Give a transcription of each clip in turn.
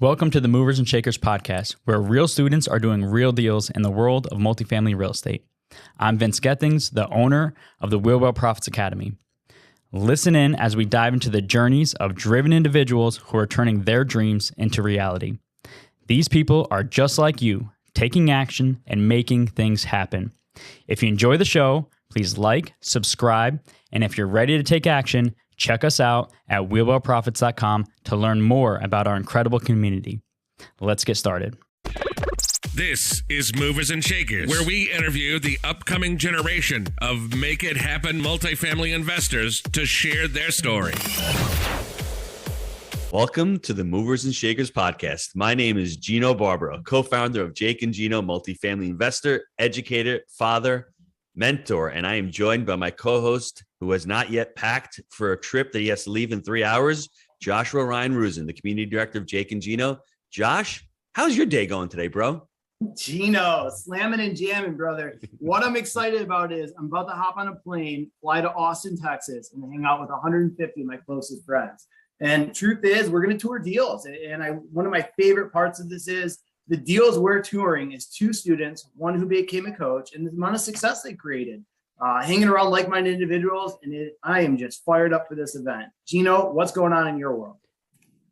Welcome to the Movers and Shakers podcast, where real students are doing real deals in the world of multifamily real estate. I'm Vince Gethings, the owner of the Wheelwell Profits Academy. Listen in as we dive into the journeys of driven individuals who are turning their dreams into reality. These people are just like you, taking action and making things happen. If you enjoy the show, please like, subscribe, and if you're ready to take action, check us out at wheelwellprofits.com to learn more about our incredible community. Let's get started. This is Movers and Shakers, where we interview the upcoming generation of Make It Happen multifamily investors to share their story. Welcome to the Movers and Shakers podcast. My name is Gino Barbara, co-founder of Jake and Gino Multifamily Investor, educator, father, mentor, and I am joined by my co-host who has not yet packed for a trip that he has to leave in 3 hours, Joshua Ryan Rusin, the community director of Jake and Gino. Josh, how's your day going today, bro? Gino, slamming and jamming, brother. What I'm excited about is I'm about to hop on a plane, fly to Austin, Texas, and hang out with 150 of my closest friends. And truth is, we're going to tour deals. And one of my favorite parts of this is the deals we're touring is two students, one who became a coach, and the amount of success they created, hanging around like-minded individuals. And I am just fired up for this event. Gino, what's going on in your world?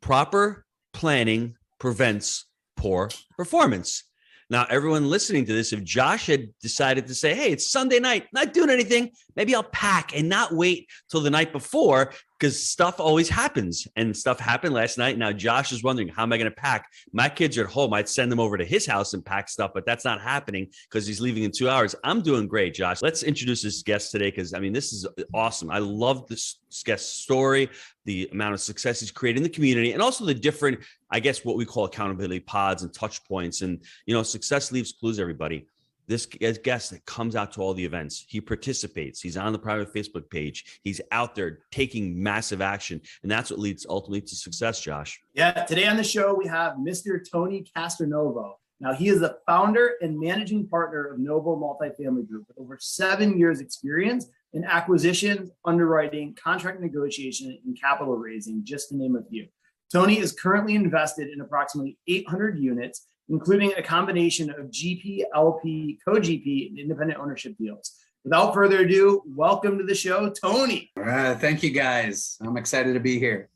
Proper planning prevents poor performance. Now, everyone listening to this, if Josh had decided to say, hey, it's Sunday night, not doing anything, maybe I'll pack and not wait till the night before, because stuff always happens, and stuff happened last night. Now, Josh is wondering, how am I going to pack? My kids are at home. I'd send them over to his house and pack stuff, but that's not happening because he's leaving in 2 hours. I'm doing great, Josh. Let's introduce this guest today because, I mean, this is awesome. I love this guest's story, the amount of success he's created in the community, and also the different, I guess, what we call accountability pods and touch points. And, you know, success leaves clues, everybody. This guest that comes out to all the events, he participates, he's on the private Facebook page, he's out there taking massive action. And that's what leads ultimately to success, Josh. Yeah, today on the show, we have Mr. Tony Castronovo. Now, he is the founder and managing partner of Novo Multifamily Group with over 7 years experience in acquisitions, underwriting, contract negotiation, and capital raising, just to name a few. Tony is currently invested in approximately 800 units, including a combination of GP, LP, co-GP, and independent ownership deals. Without further ado, welcome to the show, Tony. Thank you, guys. I'm excited to be here.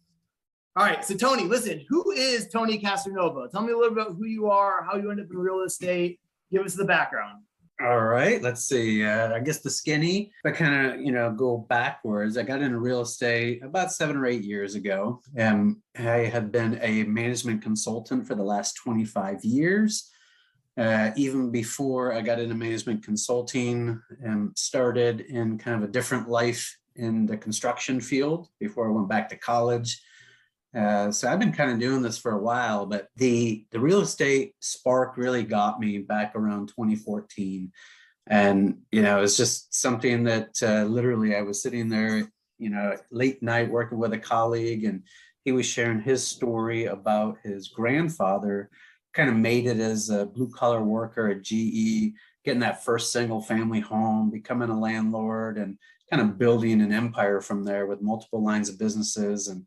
All right, so Tony, listen, who is Tony Castronovo? Tell me a little bit about who you are, how you ended up in real estate. Give us the background. All right, let's see. I guess the skinny, if I kind of, go backwards, I got into real estate about 7 or 8 years ago. I had been a management consultant for the last 25 years. Even before I got into management consulting, started in kind of a different life in the construction field before I went back to college. So I've been kind of doing this for a while, but the real estate spark really got me back around 2014. And, it's just something that literally I was sitting there, late night working with a colleague, and he was sharing his story about his grandfather kind of made it as a blue collar worker at GE, getting that first single family home, becoming a landlord, and kind of building an empire from there with multiple lines of businesses. And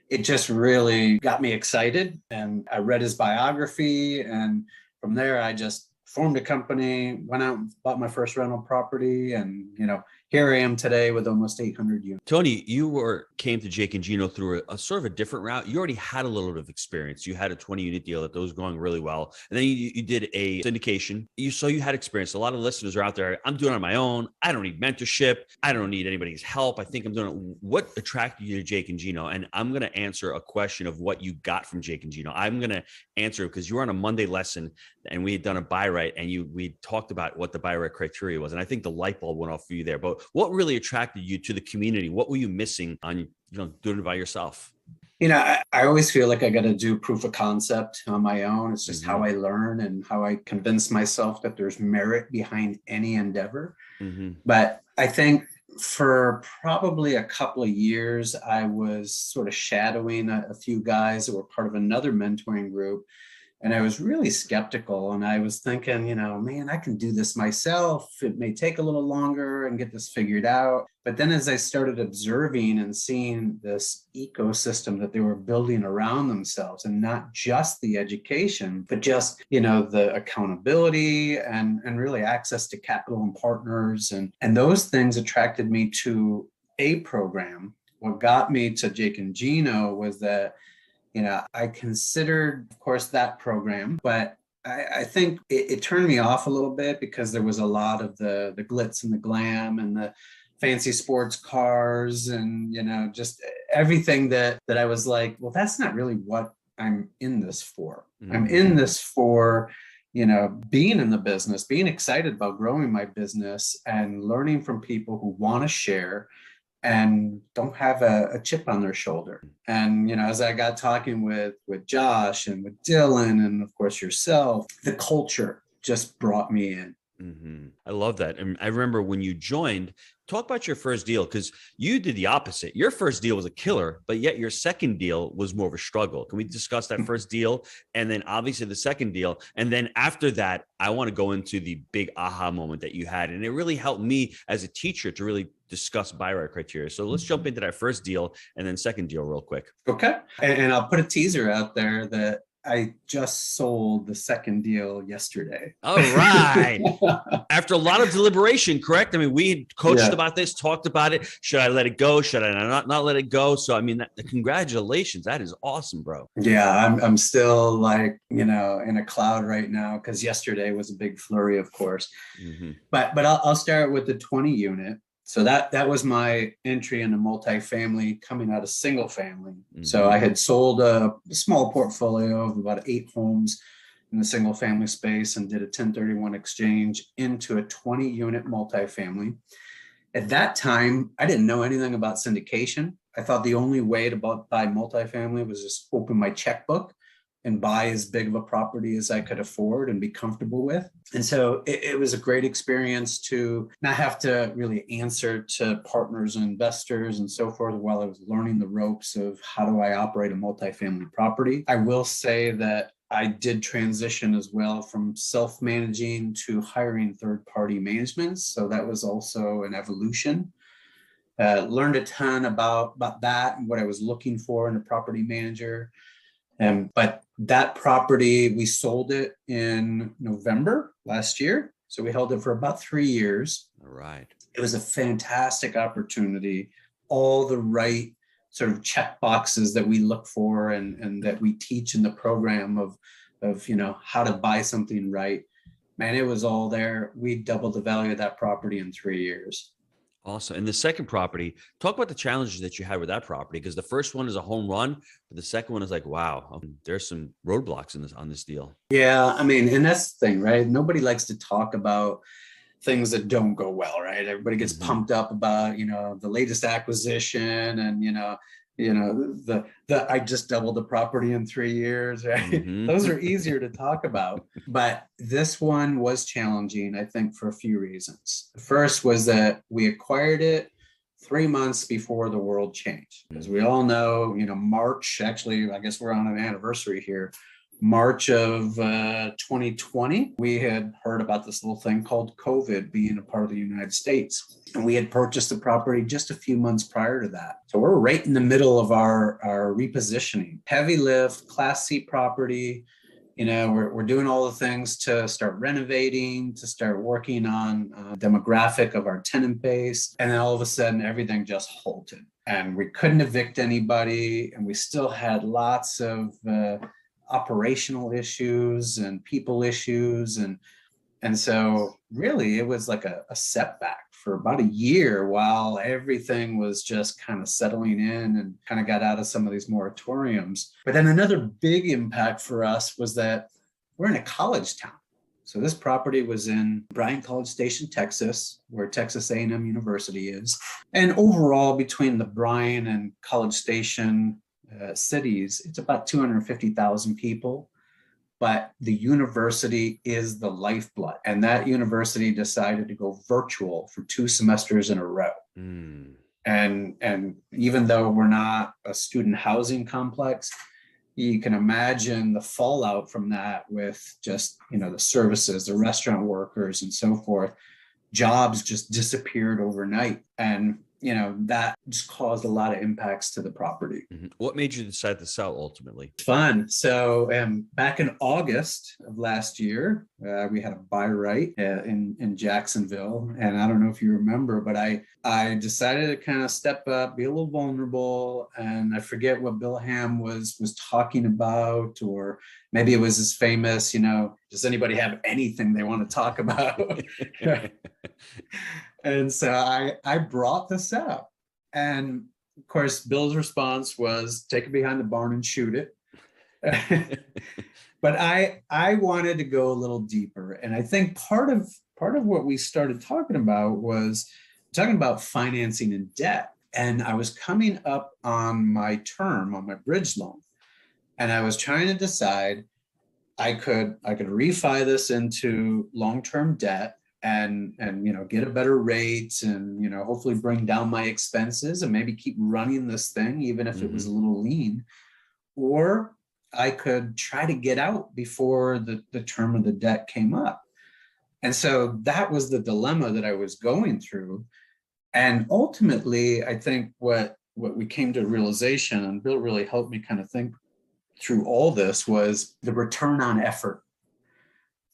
it just really got me excited, and I read his biography, and from there I just formed a company, went out and bought my first rental property, and here I am today with almost 800 units. Tony, you came to Jake and Gino through a sort of a different route. You already had a little bit of experience. You had a 20-unit deal that was going really well. And then you did a syndication. So you had experience. A lot of listeners are out there. I'm doing it on my own. I don't need mentorship. I don't need anybody's help. I think I'm doing it. What attracted you to Jake and Gino? And I'm going to answer a question of what you got from Jake and Gino. I'm going to answer because you were on a Monday lesson and we had done a buy right, and we talked about what the buy right criteria was. And I think the light bulb went off for you there. But what really attracted you to the community? What were you missing on, doing it by yourself? I always feel like I got to do proof of concept on my own. It's just how I learn and how I convince myself that there's merit behind any endeavor. But I think for probably a couple of years, I was sort of shadowing a few guys that were part of another mentoring group. And I was really skeptical, and I was thinking, man, I can do this myself. It may take a little longer and get this figured out. But then as I started observing and seeing this ecosystem that they were building around themselves, and not just the education, but just, the accountability and really access to capital and partners. And those things attracted me to a program. What got me to Jake and Gino was that I considered, of course, that program, but I think it turned me off a little bit because there was a lot of the glitz and the glam and the fancy sports cars and, just everything that I was like, well, that's not really what I'm in this for. Mm-hmm. I'm in this for, being in the business, being excited about growing my business and learning from people who want to share and don't have a chip on their shoulder. And, as I got talking with Josh and with Dylan and of course yourself, the culture just brought me in. Mm-hmm. I love that. And I remember when you joined, talk about your first deal, because you did the opposite. Your first deal was a killer, but yet your second deal was more of a struggle. Can we discuss that first deal and then obviously the second deal? And then after that, I want to go into the big aha moment that you had. And it really helped me as a teacher to really discuss buy right criteria. So let's jump into that first deal and then second deal real quick. Okay. And I'll put a teaser out there that I just sold the second deal yesterday. All right. After a lot of deliberation, correct? I mean, we coached about this, talked about it. Should I let it go? Should I not let it go? So, I mean, congratulations. That is awesome, bro. Yeah, I'm still like, in a cloud right now because yesterday was a big flurry, of course. Mm-hmm. But I'll start with the 20 unit. So that was my entry into multifamily coming out of single family. Mm-hmm. So I had sold a small portfolio of about 8 homes in the single family space and did a 1031 exchange into a 20 unit multifamily. At that time, I didn't know anything about syndication. I thought the only way to buy multifamily was just open my checkbook and buy as big of a property as I could afford and be comfortable with. And so it was a great experience to not have to really answer to partners and investors and so forth while I was learning the ropes of how do I operate a multifamily property. I will say that I did transition as well from self-managing to hiring third-party management. So that was also an evolution. Learned a ton about that and what I was looking for in a property manager. But that property, we sold it in November last year. So we held it for about 3 years. All right. It was a fantastic opportunity. All the right sort of check boxes that we look for and that we teach in the program of how to buy something right. Man, it was all there. We doubled the value of that property in 3 years. Awesome. And the second property, talk about the challenges that you had with that property, because the first one is a home run, but the second one is like, wow, there's some roadblocks on this deal. Yeah, I mean, and that's the thing, right? Nobody likes to talk about things that don't go well, right? Everybody gets pumped up about, the latest acquisition and, the I just doubled the property in 3 years, right? Mm-hmm. Those are easier to talk about. But this one was challenging, I think, for a few reasons. The first was that we acquired it 3 months before the world changed. As we all know, March, actually, I guess we're on an anniversary here. March of 2020, we had heard about this little thing called COVID being a part of the United States. And we had purchased the property just a few months prior to that. So we're right in the middle of our repositioning. Heavy lift, Class C property. We're doing all the things to start renovating, to start working on demographic of our tenant base. And then all of a sudden, everything just halted. And we couldn't evict anybody. And we still had lots of operational issues and people issues. And so really it was like a setback for about a year while everything was just kind of settling in and kind of got out of some of these moratoriums. But then another big impact for us was that we're in a college town. So this property was in Bryan College Station, Texas, where Texas A&M University is. And overall between the Bryan and College Station cities, it's about 250,000 people, but the university is the lifeblood. And that university decided to go virtual for 2 semesters in a row. And even though we're not a student housing complex, you can imagine the fallout from that with just, the services, the restaurant workers and so forth. Jobs just disappeared overnight. And, that just caused a lot of impacts to the property. Mm-hmm. What made you decide to sell ultimately? Fun. So back in August of last year, we had a buy right in Jacksonville. And I don't know if you remember, but I decided to kind of step up, be a little vulnerable. And I forget what Bill Ham was talking about, or maybe it was his famous, does anybody have anything they want to talk about? And so I brought this up. And of course, Bill's response was take it behind the barn and shoot it. But I wanted to go a little deeper. And I think part of what we started talking about was talking about financing and debt. And I was coming up on my term on my bridge loan. And I was trying to decide I could refi this into long-term debt and get a better rate and hopefully bring down my expenses and maybe keep running this thing even if it was a little lean, or I could try to get out before the term of the debt came up. And so that was the dilemma that I was going through. And ultimately, I think what we came to realization, and Bill really helped me kind of think through all this, was the return on effort.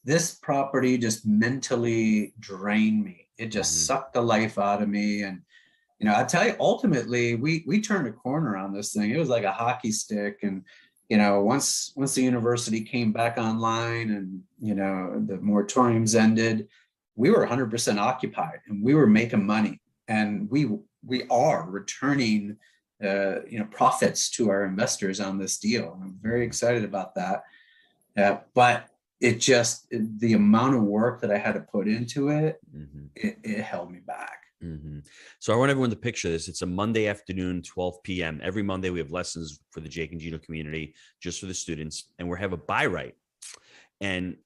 This property just mentally drained me. It just sucked the life out of me. And, I tell you, ultimately, we turned a corner on this thing. It was like a hockey stick. And, once the university came back online and, the moratoriums ended, we were 100% occupied and we were making money. And we are returning, profits to our investors on this deal. And I'm very excited about that. But the amount of work that I had to put into it, it held me back. So I want everyone to picture this. It's a Monday afternoon, 12 p.m. Every Monday we have lessons for the Jake and Gino community, just for the students. And we have a buy right. And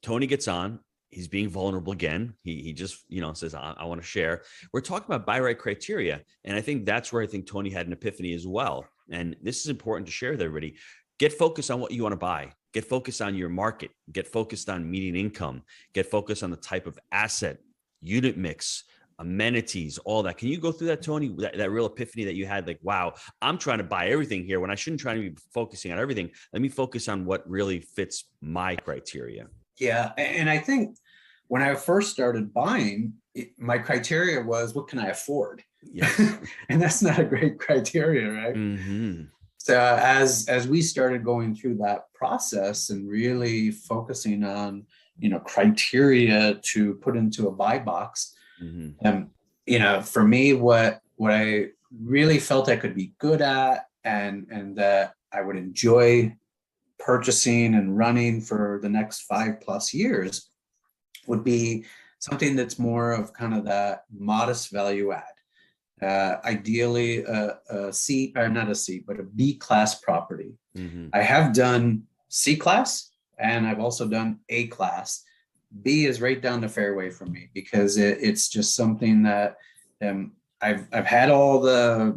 Tony gets on. He's being vulnerable again. He just, says, I want to share. We're talking about buy right criteria. And I think that's where I think Tony had an epiphany as well. And this is important to share with everybody. Get focused on what you want to buy. Get focused on your market. Get focused on median income. Get focused on the type of asset, unit mix, amenities, all that. Can you go through that, Tony? That real epiphany that you had, like, wow, I'm trying to buy everything here when I shouldn't try to be focusing on everything. Let me focus on what really fits my criteria. Yeah. And I think when I first started buying, my criteria was, what can I afford? Yes. And that's not a great criteria, right? So as we started going through that process and really focusing on, criteria to put into a buy box, for me, what I really felt I could be good at and that I would enjoy purchasing and running for the next 5+ years would be something that's more of kind of that modest value add. Ideally not a C, but a B class property. I have done C class and I've also done A class. B is right down the fairway for me because it's just something that I've had all the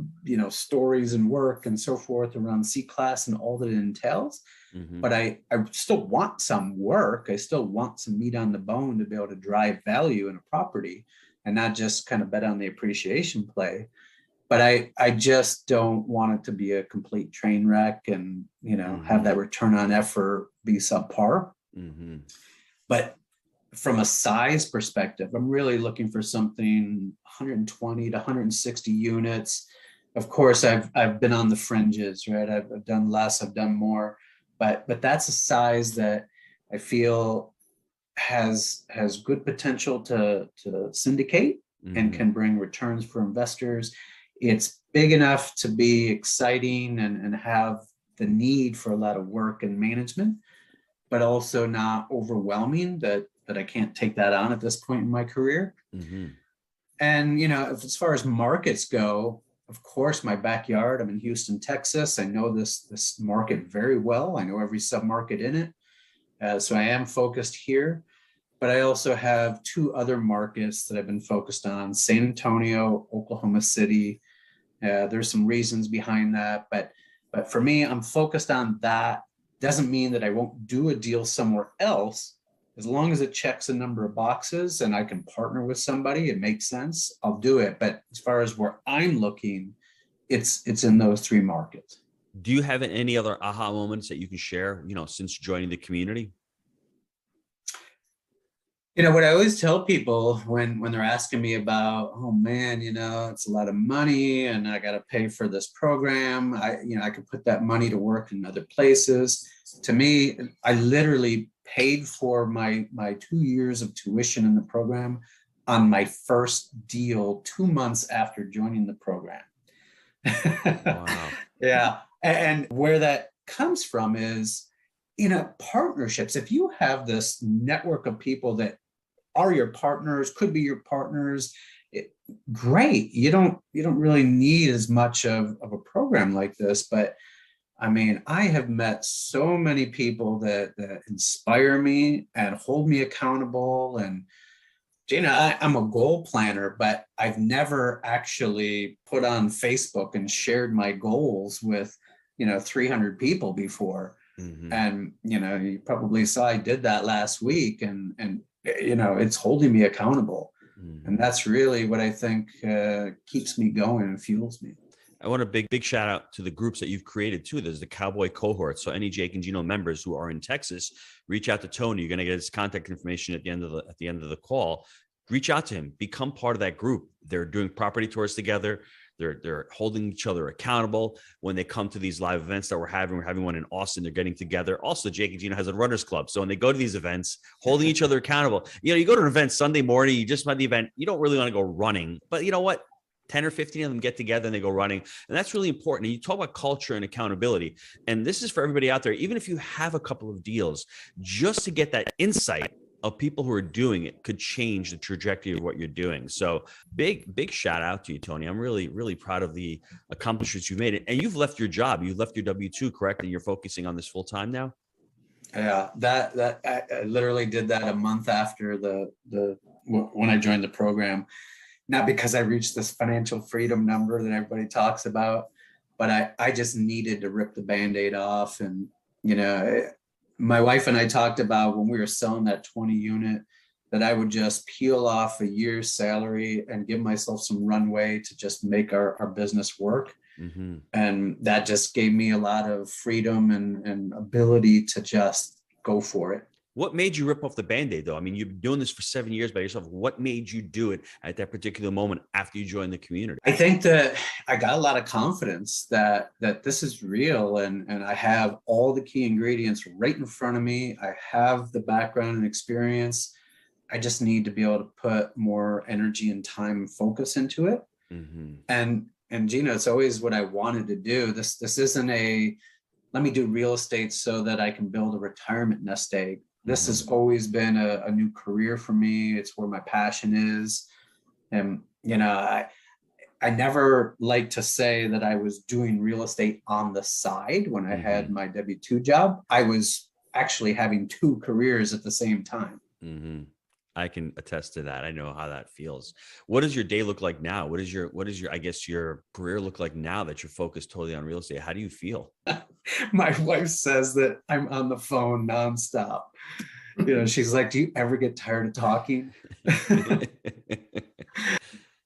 stories and work and so forth around C class and all that it entails. But I still want some work. I still want some meat on the bone to be able to drive value in a property and not just kind of bet on the appreciation play. But I just don't want it to be a complete train wreck and, have that return on effort be subpar. But from a size perspective, I'm really looking for something 120 to 160 units. Of course, I've been on the fringes, right? I've done less, I've done more, but that's a size that I feel has good potential to syndicate and can bring returns for investors. It's big enough to be exciting and have the need for a lot of work and management, but also not overwhelming that I can't take that on at this point in my career. And, as far as markets go, of course, my backyard, I'm in Houston, Texas. I know this market very well. I know every submarket in it. So I am focused here, but I also have 2 other markets that I've been focused on: San Antonio, Oklahoma City. There's some reasons behind that, but But for me, I'm focused on that. Doesn't mean that I won't do a deal somewhere else. As long as it checks a number of boxes and I can partner with somebody, it makes sense, I'll do it. But as far as where I'm looking, it's in those three markets. Do you have any other aha moments that you can share, since joining the community? What I always tell people when they're asking me about, oh man, it's a lot of money and I got to pay for this program. I could put that money to work in other places. To me, I literally paid for my 2 years of tuition in the program on my first deal 2 months after joining the program. Wow. Yeah. And where that comes from is, partnerships. If you have this network of people that are your partners, could be your partners, great. You don't really need as much of a program like this. But I mean, I have met so many people that inspire me and hold me accountable. And Gina, I'm a goal planner, but I've never actually put on Facebook and shared my goals with 300 people before. Mm-hmm. And you probably saw I did that last week, and it's holding me accountable. Mm-hmm. And that's really what I think keeps me going and fuels me. I want a big shout out to the groups that you've created too. There's the Cowboy Cohort. So any Jake and Gino members who are in Texas, reach out to Tony. You're going to get his contact information at the end of the call. Reach out to him. Become part of that group. They're doing property tours together. They're holding each other accountable when they come to these live events that we're having one in Austin. They're getting together. Also, Jake and Gino has a runners club. So when they go to these events, holding each other accountable, you go to an event Sunday morning, you just met the event. You don't really want to go running, but you know what? 10 or 15 of them get together and they go running. And that's really important. And you talk about culture and accountability. And this is for everybody out there. Even if you have a couple of deals, just to get that insight of people who are doing it could change the trajectory of what you're doing. So big shout out to you, Tony. I'm really, really proud of the accomplishments you've made. And you've left your job. You left your W-2, correct? And you're focusing on this full time now? Yeah, that I literally did that a month after when I joined the program. Not because I reached this financial freedom number that everybody talks about, but I just needed to rip the Band-Aid off. And, my wife and I talked about when we were selling that 20 unit that I would just peel off a year's salary and give myself some runway to just make our business work. Mm-hmm. And that just gave me a lot of freedom and ability to just go for it. What made you rip off the Band-Aid though? I mean, you've been doing this for 7 years by yourself. What made you do it at that particular moment after you joined the community? I think that I got a lot of confidence that this is real and I have all the key ingredients right in front of me. I have the background and experience. I just need to be able to put more energy and time and focus into it. Mm-hmm. And Gina, it's always what I wanted to do. This isn't let me do real estate so that I can build a retirement nest egg. This has always been a new career for me. It's where my passion is. And, I never like to say that I was doing real estate on the side when I had my W-2 job. I was actually having two careers at the same time. Mm-hmm. I can attest to that. I know how that feels. What does your day look like now? What is your, I guess, your career look like now that you're focused totally on real estate? How do you feel? My wife says that I'm on the phone nonstop. She's like, do you ever get tired of talking?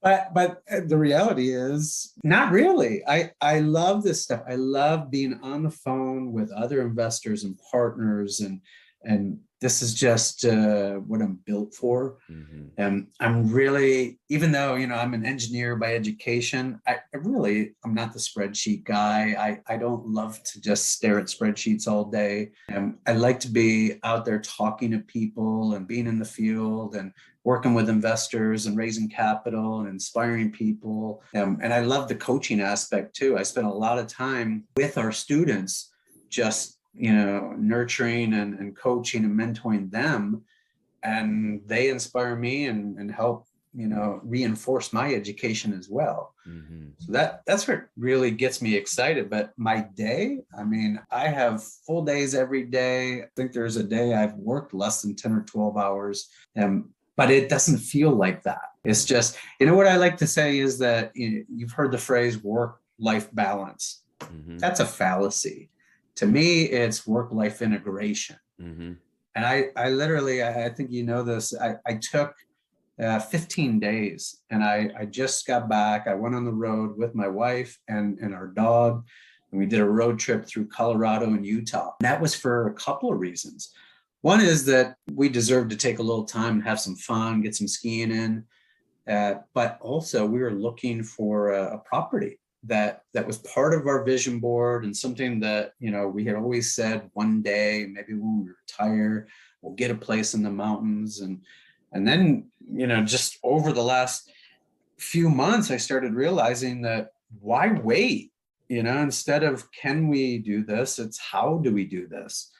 But the reality is not really. I love this stuff. I love being on the phone with other investors and partners, and this is just what I'm built for. Mm-hmm. And I'm really, even though, I'm an engineer by education, I'm not the spreadsheet guy. I don't love to just stare at spreadsheets all day. I like to be out there talking to people and being in the field and working with investors and raising capital and inspiring people. And I love the coaching aspect too. I spend a lot of time with our students, just nurturing and coaching and mentoring them, and they inspire me and help reinforce my education as well. Mm-hmm. So that's what really gets me excited. But my day, I have full days every day. I think there's a day I've worked less than 10 or 12 hours, but it doesn't feel like that. It's just, what I like to say is that you've heard the phrase work-life balance. That's a fallacy. To me, it's work-life integration. And I literally, I think you know this, I took 15 days and I just got back. I went on the road with my wife and our dog, and we did a road trip through Colorado and Utah. And that was for a couple of reasons. One is that we deserve to take a little time and have some fun, get some skiing in. But also we were looking for a property that was part of our vision board, and something that, you know, we had always said one day, maybe when we retire, we'll get a place in the mountains. And then, you know, just over the last few months, I started realizing that why wait? You know, instead of can we do this, it's how do we do this?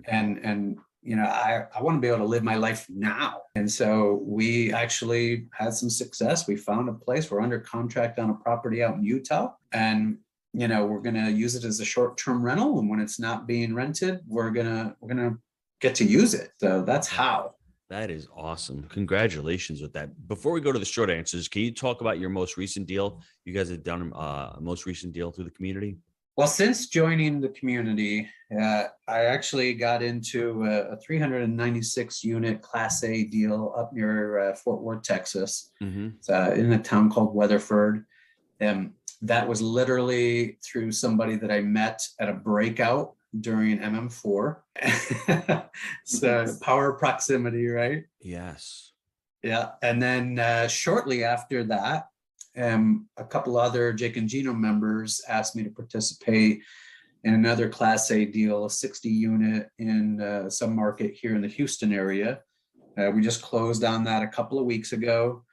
And you know, I want to be able to live my life now. And so we actually had some success. We found a place. We're under contract on a property out in Utah. And, you know, we're going to use it as a short-term rental. And when it's not being rented, we're going to get to use it. So that's how. That is awesome. Congratulations with that. Before we go to the short answers, can you talk about your most recent deal? You guys have done a most recent deal through the community? Well, since joining the community, I actually got into a 396 unit Class A deal up near Fort Worth, Texas. It's in a town called Weatherford. That was literally through somebody that I met at a breakout during MM4. So power of proximity, right? Yes. Yeah. And then shortly after that, a couple other Jake and Gino members asked me to participate in another Class A deal, a 60 unit in some market here in the Houston area. We just closed on that a couple of weeks ago.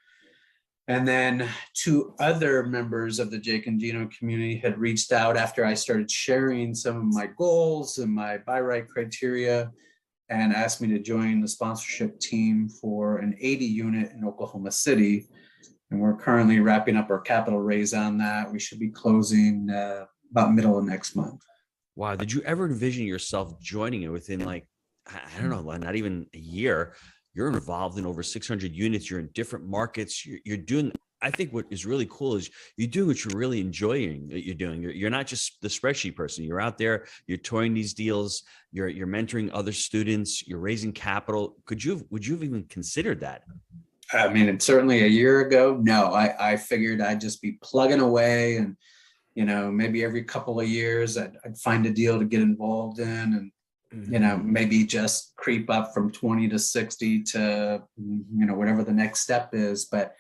And then two other members of the Jake and Gino community had reached out after I started sharing some of my goals and my buy right criteria, and asked me to join the sponsorship team for an 80 unit in Oklahoma City. And we're currently wrapping up our capital raise on that. We should be closing about middle of next month. Wow. Did you ever envision yourself joining it within, like, I don't know, not even a year? You're involved in over 600 units. You're in different markets. You're doing, I think what is really cool is you're doing what you're really enjoying that you're doing. You're not just the spreadsheet person. You're out there, you're touring these deals, you're mentoring other students, you're raising capital. Would you have even considered that? I mean, certainly a year ago, no, I figured I'd just be plugging away, and, you know, maybe every couple of years I'd find a deal to get involved in, and, you know, maybe just creep up from 20 to 60 to, you know, whatever the next step is, but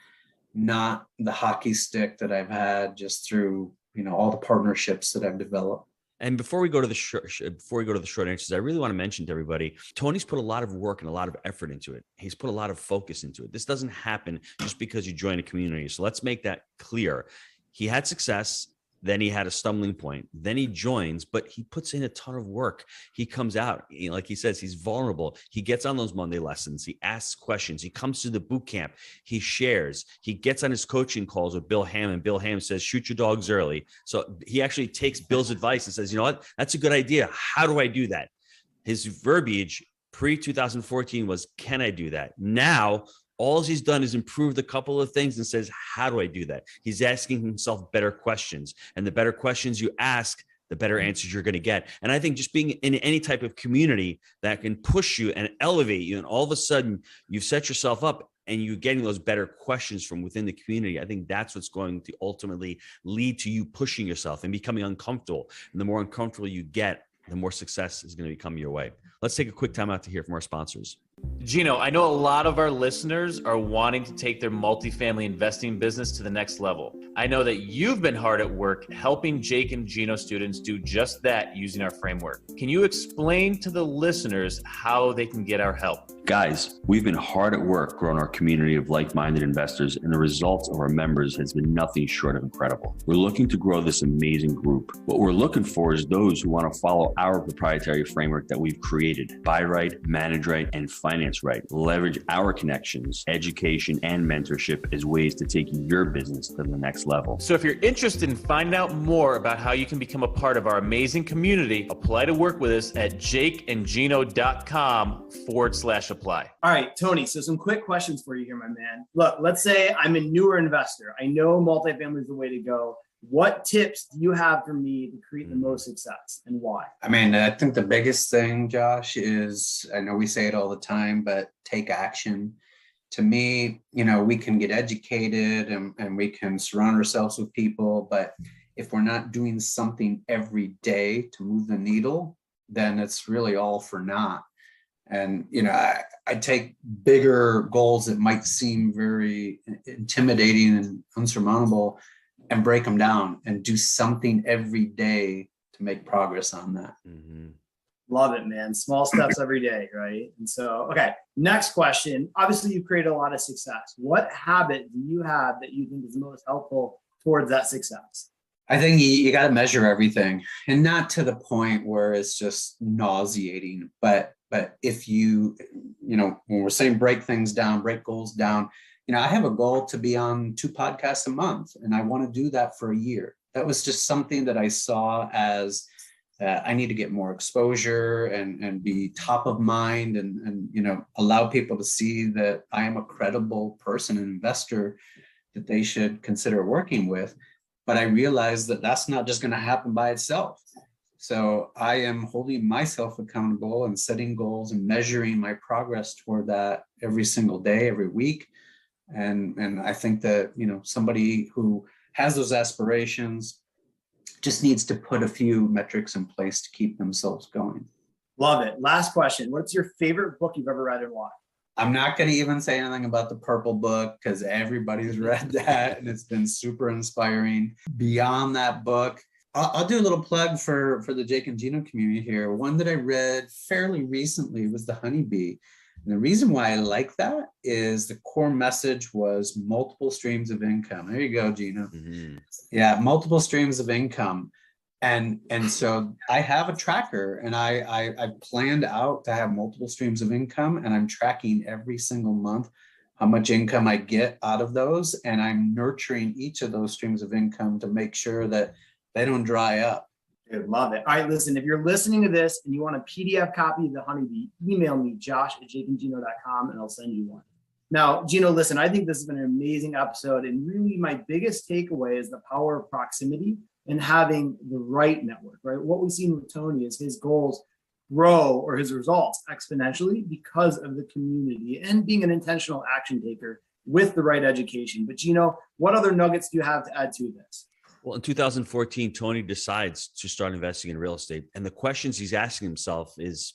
not the hockey stick that I've had just through, you know, all the partnerships that I've developed. And before we go to the short answers, I really want to mention to everybody, Tony's put a lot of work and a lot of effort into it. He's put a lot of focus into it. This doesn't happen just because you join a community. So let's make that clear. He had success. Then he had a stumbling point. Then he joins, but he puts in a ton of work. He comes out, like he says, he's vulnerable. He gets on those Monday lessons. He asks questions. He comes to the boot camp. He shares. He gets on his coaching calls with Bill Hammond. Bill Hammond says, shoot your dogs early. So he actually takes Bill's advice and says, you know what? That's a good idea. How do I do that? His verbiage pre-2014 was, can I do that? Now, all he's done is improved a couple of things and says, how do I do that? He's asking himself better questions. And the better questions you ask, the better answers you're going to get. And I think just being in any type of community that can push you and elevate you, and all of a sudden you've set yourself up and you're getting those better questions from within the community, I think that's what's going to ultimately lead to you pushing yourself and becoming uncomfortable. And the more uncomfortable you get, the more success is going to become your way. Let's take a quick time out to hear from our sponsors. Gino, I know a lot of our listeners are wanting to take their multifamily investing business to the next level. I know that you've been hard at work helping Jake and Gino students do just that using our framework. Can you explain to the listeners how they can get our help? Guys, we've been hard at work growing our community of like-minded investors, and the results of our members has been nothing short of incredible. We're looking to grow this amazing group. What we're looking for is those who want to follow our proprietary framework that we've created: buy right, manage right, and finance right. Leverage our connections, education, and mentorship as ways to take your business to the next level. So if you're interested in finding out more about how you can become a part of our amazing community, apply to work with us at jakeandgino.com/apply. All right, Tony, so some quick questions for you here, my man. Look, let's say I'm a newer investor. I know multifamily is the way to go. What tips do you have for me to create the most success, and why? I mean, I think the biggest thing, Josh, is, I know we say it all the time, but take action. To me, we can get educated and we can surround ourselves with people, but if we're not doing something every day to move the needle, then it's really all for naught. And, I take bigger goals that might seem very intimidating and unsurmountable and break them down and do something every day to make progress on that. Mm-hmm. Love it, man. Small steps every day, right? And so, okay, next question. Obviously, you've created a lot of success. What habit do you have that you think is most helpful towards that success? I think you got to measure everything, and not to the point where it's just nauseating, but if you when we're saying break things down, break goals down, I have a goal to be on 2 podcasts a month, and I want to do that for a year. That was just something that I saw as I need to get more exposure and be top of mind and allow people to see that I am a credible person, an investor that they should consider working with. But I realized that that's not just going to happen by itself. So I am holding myself accountable and setting goals and measuring my progress toward that every single day, every week. And I think that, somebody who has those aspirations just needs to put a few metrics in place to keep themselves going. Love it. Last question. What's your favorite book you've ever read and why? I'm not going to even say anything about the Purple Book because everybody's read that and it's been super inspiring. Beyond that book, I'll do a little plug for the Jake and Gino community here. One that I read fairly recently was the Honeybee. And the reason why I like that is the core message was multiple streams of income. There you go, Gino. Mm-hmm. Yeah, multiple streams of income. And so I have a tracker, and I planned out to have multiple streams of income, and I'm tracking every single month how much income I get out of those. And I'm nurturing each of those streams of income to make sure that they don't dry up. Dude, love it. All right, listen, if you're listening to this and you want a PDF copy of the Honeybee, email me, josh@jakeandgino.com, and I'll send you one. Now, Gino, listen, I think this has been an amazing episode. And really my biggest takeaway is the power of proximity and having the right network, right? What we've seen with Tony is his goals grow, or his results, exponentially because of the community and being an intentional action taker with the right education. But Gino, what other nuggets do you have to add to this? Well, in 2014, Tony decides to start investing in real estate. And the questions he's asking himself is,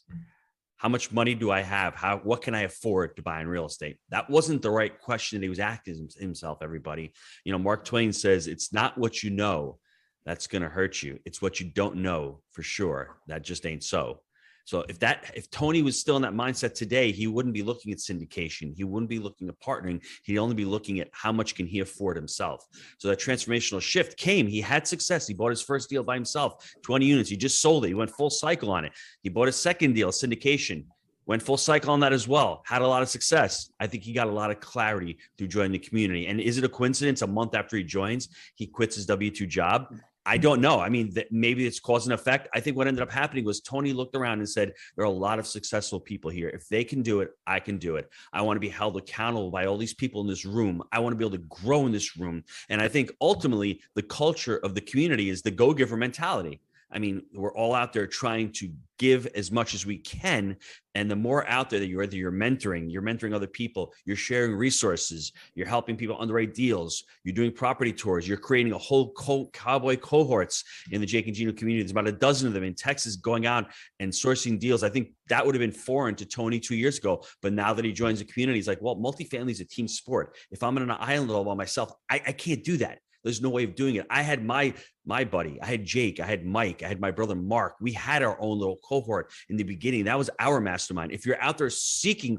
how much money do I have? What can I afford to buy in real estate? That wasn't the right question that he was asking himself, everybody. Mark Twain says, it's not what you know that's going to hurt you. It's what you don't know for sure. That just ain't so. So if Tony was still in that mindset today, he wouldn't be looking at syndication. He wouldn't be looking at partnering. He'd only be looking at how much can he afford himself. So that transformational shift came. He had success. He bought his first deal by himself, 20 units. He just sold it. He went full cycle on it. He bought a second deal, syndication, went full cycle on that as well. Had a lot of success. I think he got a lot of clarity through joining the community. And is it a coincidence? A month after he joins, he quits his W-2 job. I don't know. I mean, maybe it's cause and effect. I think what ended up happening was Tony looked around and said, there are a lot of successful people here. If they can do it, I can do it. I want to be held accountable by all these people in this room. I want to be able to grow in this room. And I think ultimately the culture of the community is the go-giver mentality. I mean, we're all out there trying to give as much as we can. And the more out there that you're mentoring other people, you're sharing resources, you're helping people underwrite deals, you're doing property tours, you're creating a whole Cowboy cohorts in the Jake and Gino community. There's about a dozen of them in Texas going out and sourcing deals. I think that would have been foreign to Tony 2 years ago. But now that he joins the community, he's like, well, multifamily is a team sport. If I'm on an island all by myself, I can't do that. There's no way of doing it. I had my buddy, I had Jake, I had Mike, I had my brother Mark. We had our own little cohort in the beginning. That was our mastermind. If you're out there seeking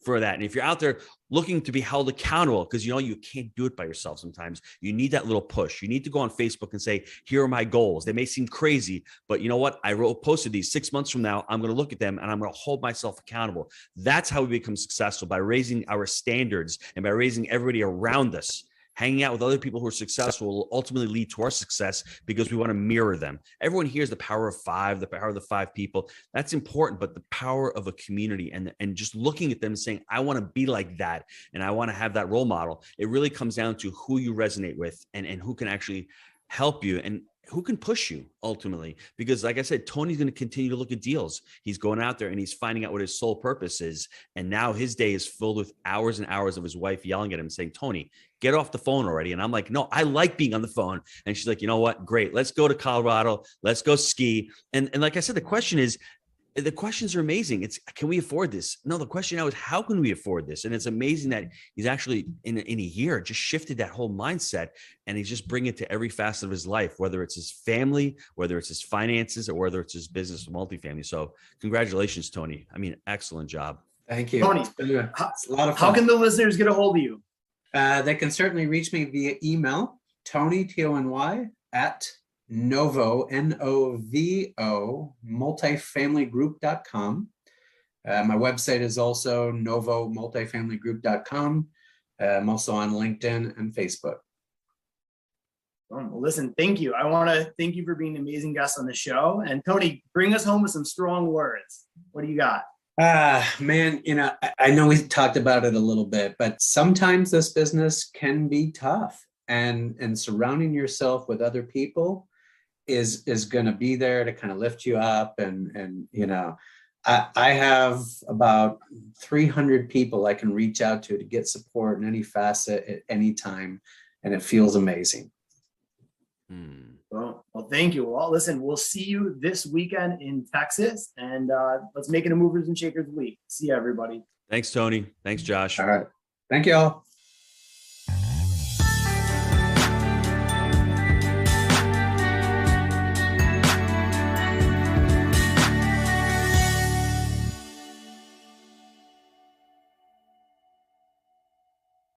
for that, and if you're out there looking to be held accountable, because you can't do it by yourself sometimes, you need that little push. You need to go on Facebook and say, here are my goals. They may seem crazy, but you know what? I posted these 6 months from now. I'm going to look at them and I'm going to hold myself accountable. That's how we become successful, by raising our standards and by raising everybody around us. Hanging out with other people who are successful will ultimately lead to our success because we want to mirror them. Everyone hears the power of five, the power of the 5 people. That's important, but the power of a community and just looking at them and saying, I want to be like that and I want to have that role model. It really comes down to who you resonate with and who can actually help you and who can push you ultimately. Because like I said, Tony's going to continue to look at deals. He's going out there and he's finding out what his sole purpose is. And now his day is filled with hours and hours of his wife yelling at him saying, Tony, get off the phone already. And I'm like, no, I like being on the phone. And she's like, you know what? Great. Let's go to Colorado. Let's go ski. And like I said, the questions are amazing. It's, can we afford this? No, the question now is, how can we afford this? And it's amazing that he's actually in a year just shifted that whole mindset, and he's just bringing it to every facet of his life, whether it's his family, whether it's his finances, or whether it's his business with multifamily. So congratulations, Tony. I mean, excellent job. Thank you. Tony, It's a lot of fun. how can the listeners get a hold of you? They can certainly reach me via email, Tony, Tony, at Novo, Novo, multifamilygroup.com. My website is also novomultifamilygroup.com. I'm also on LinkedIn and Facebook. Well, listen, thank you. I want to thank you for being an amazing guest on the show. And Tony, bring us home with some strong words. What do you got? Man, I know we talked about it a little bit, but sometimes this business can be tough, and surrounding yourself with other people is going to be there to kind of lift you up. And I have about 300 people I can reach out to get support in any facet at any time. And it feels amazing. Well, thank you. Well, listen, we'll see you this weekend in Texas, and let's make it a Movers and Shakers week. See you, everybody. Thanks, Tony. Thanks, Josh. All right. Thank you all.